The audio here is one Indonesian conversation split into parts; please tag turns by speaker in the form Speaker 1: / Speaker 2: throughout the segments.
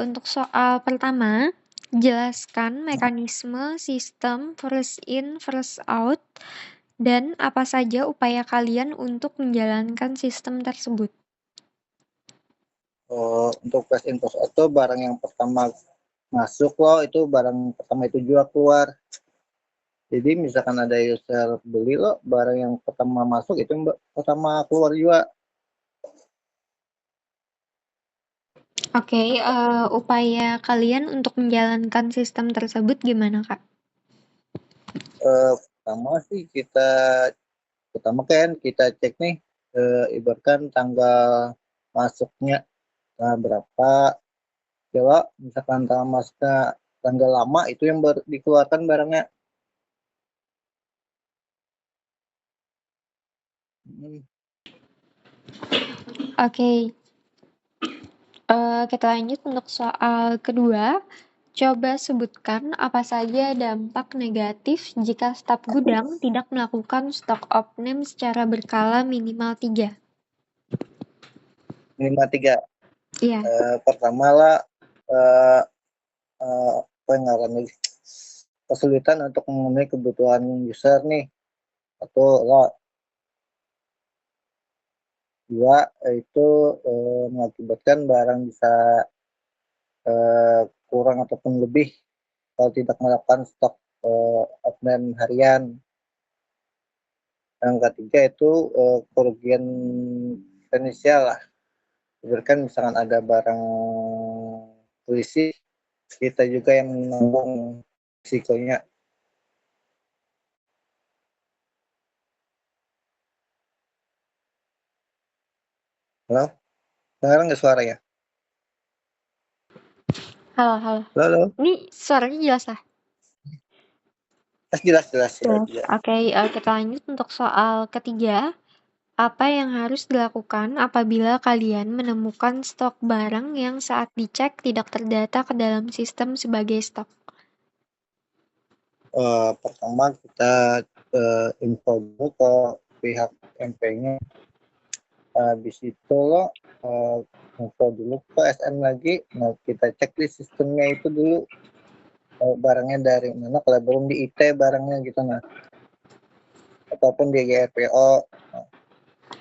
Speaker 1: Untuk soal pertama, jelaskan mekanisme sistem first in, first out, dan apa saja upaya kalian untuk menjalankan sistem tersebut.
Speaker 2: Untuk first in first out itu barang yang pertama masuk loh, itu barang pertama itu juga keluar. Jadi misalkan ada user beli loh, barang yang pertama masuk itu pertama keluar juga.
Speaker 1: Oke, upaya kalian untuk menjalankan sistem tersebut gimana, Kak?
Speaker 2: Pertama sih pertama kan kita cek nih, ibaratkan tanggal masuknya berapa. Kalau misalkan tanggal masuknya tanggal lama itu yang dikeluarkan barangnya.
Speaker 1: Oke, kita lanjut untuk soal kedua. Coba sebutkan apa saja dampak negatif jika staf gudang tidak melakukan stok opening secara berkala minimal 3.
Speaker 2: Minimal 3.
Speaker 1: Iya.
Speaker 2: Pertama lah apa yang akan kesulitan untuk memenuhi kebutuhan user nih, atau lah dua itu mengakibatkan barang bisa kurang ataupun lebih kalau tidak melakukan stok offline harian. Yang ketiga itu kerugian finansial lah. Berikan misalkan ada barang polisi, kita juga yang menanggung risikonya. Halo? Sekarang nggak suara ya?
Speaker 1: Halo, halo.
Speaker 2: Halo?
Speaker 1: Ini suaranya jelas lah?
Speaker 2: Jelas.
Speaker 1: Oke, kita lanjut untuk soal ketiga. Apa yang harus dilakukan apabila kalian menemukan stok barang yang saat dicek tidak terdata ke dalam sistem sebagai stok?
Speaker 2: Pertama kita info dulu ke pihak MP-nya. Habis itu lo info dulu ke SM lagi. Nah, kita cek di sistemnya itu dulu, barangnya dari mana, kalau belum di IT barangnya gitu, nah, ataupun di GRPO. Nah,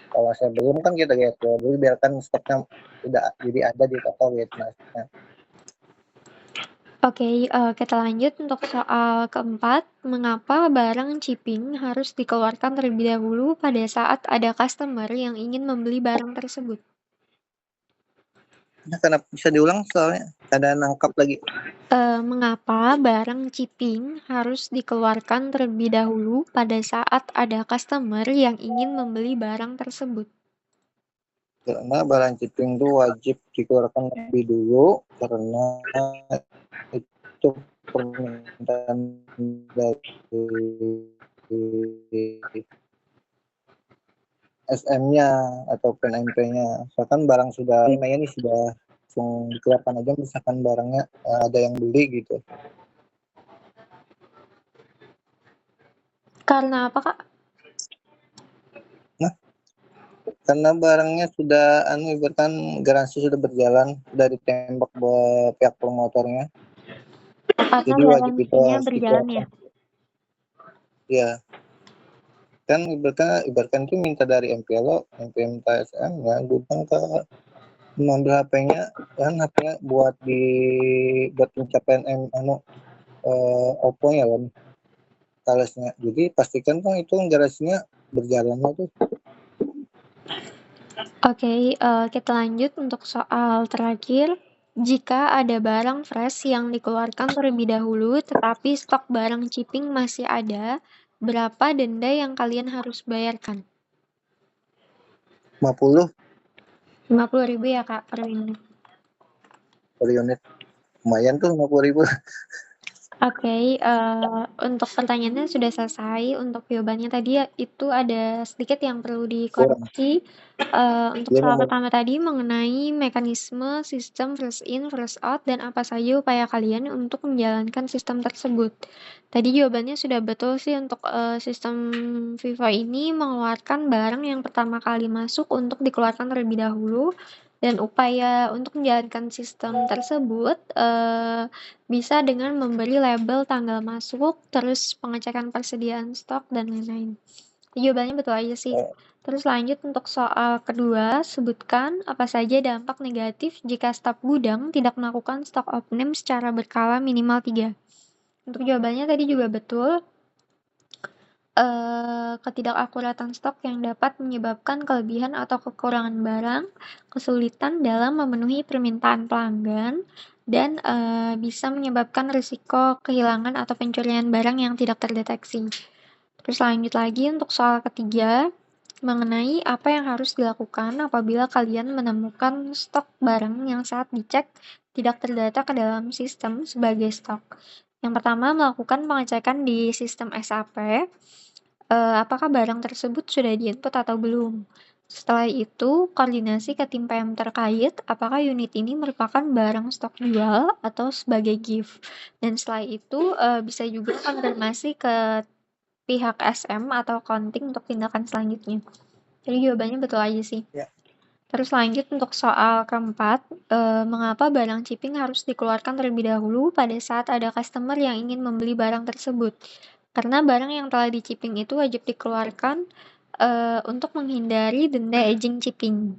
Speaker 2: kalau saya belum kan kita GRPO dulu, biarkan stoknya tidak jadi ada di toko gitu. Nah,
Speaker 1: Oke, kita lanjut untuk soal keempat. Mengapa barang chipping harus dikeluarkan terlebih dahulu pada saat ada customer yang ingin membeli barang tersebut?
Speaker 2: kenapa bisa diulang soalnya ada nangkap lagi.
Speaker 1: Mengapa barang chipping harus dikeluarkan terlebih dahulu pada saat ada customer yang ingin membeli barang tersebut?
Speaker 2: Karena barang chipping itu wajib dikeluarkan lebih dulu karena itu permintaan dari SM-nya ataupun MP-nya. Misalkan barang sudah ini sudah langsung dikeluarkan aja, misalkan barangnya ada yang beli gitu.
Speaker 1: Karena apa, Kak?
Speaker 2: Nah, karena barangnya sudah ibaratkan garansi sudah berjalan, sudah ditembak buat pihak promotornya.
Speaker 1: Karena
Speaker 2: Jadi wajib itu
Speaker 1: garansinya
Speaker 2: harus
Speaker 1: berjalan ya?
Speaker 2: dikeluarkan. Ya, kan ibaratkan itu minta dari MPLO, MP minta SM ya, gudang ke mengambil HP-nya, kan HP-nya buat pencapaian Oppo-nya kan, talesnya. Jadi pastikan kan itu garasinya berjalan tuh.
Speaker 1: Oke, kita lanjut untuk soal terakhir. Jika ada barang fresh yang dikeluarkan terlebih dahulu, tetapi stok barang chipping masih ada, berapa denda yang kalian harus bayarkan?
Speaker 2: 50
Speaker 1: Rp50.000 ya, Kak, per unit.
Speaker 2: per unit. Lumayan tuh 50.000.
Speaker 1: Oke, untuk pertanyaannya sudah selesai. Untuk jawabannya tadi ya, itu ada sedikit yang perlu
Speaker 2: Kurang.
Speaker 1: dikoreksi. Untuk soal pertama tadi mengenai mekanisme sistem first in, first out, dan apa saja upaya kalian untuk menjalankan sistem tersebut. Tadi jawabannya sudah betul sih untuk sistem FIFO ini mengeluarkan barang yang pertama kali masuk untuk dikeluarkan terlebih dahulu. Dan upaya untuk menjalankan sistem tersebut bisa dengan memberi label tanggal masuk, terus pengecekan persediaan stok, dan lain-lain. Jawabannya betul aja sih.
Speaker 2: Oh,
Speaker 1: Terus lanjut untuk soal kedua, sebutkan apa saja dampak negatif jika staf gudang tidak melakukan stok opening secara berkala minimal 3. Untuk jawabannya tadi juga betul. Ketidakakuratan stok yang dapat menyebabkan kelebihan atau kekurangan barang, kesulitan dalam memenuhi permintaan pelanggan, dan bisa menyebabkan risiko kehilangan atau pencurian barang yang tidak terdeteksi. Terus lanjut lagi untuk soal ketiga, mengenai apa yang harus dilakukan apabila kalian menemukan stok barang yang saat dicek tidak terdata ke dalam sistem sebagai stok. Yang pertama, melakukan pengecekan di sistem SAP, apakah barang tersebut sudah di-input atau belum. Setelah itu, koordinasi ke tim PM terkait apakah unit ini merupakan barang stok jual atau sebagai gift. Dan setelah itu, bisa juga konfirmasi ke pihak SM atau accounting untuk tindakan selanjutnya. Jadi jawabannya betul aja sih.
Speaker 2: ya.
Speaker 1: Terus lanjut untuk soal keempat, mengapa barang chipping harus dikeluarkan terlebih dahulu pada saat ada customer yang ingin membeli barang tersebut? Karena barang yang telah di-chipping itu wajib dikeluarkan untuk menghindari denda aging chipping.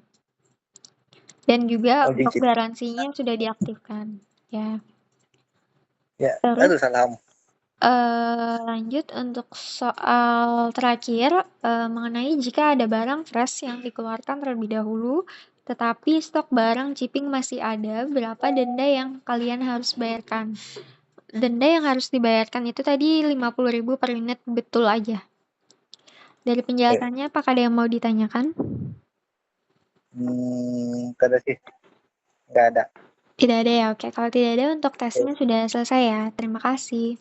Speaker 1: Dan juga
Speaker 2: Oh,
Speaker 1: untuk
Speaker 2: jincit.
Speaker 1: garansinya sudah diaktifkan. Ya.
Speaker 2: Ya,
Speaker 1: Terus
Speaker 2: aduh salah.
Speaker 1: lanjut untuk soal terakhir, mengenai jika ada barang fresh yang dikeluarkan terlebih dahulu, tetapi stok barang chipping masih ada, berapa denda yang kalian harus bayarkan? Denda yang harus dibayarkan itu tadi 50.000 per unit, betul aja. Dari penjelasannya, apakah ada yang mau ditanyakan?
Speaker 2: Kada sih, nggak ada.
Speaker 1: Tidak ada ya, oke. Kalau tidak ada, untuk tesnya sudah selesai ya. Terima kasih.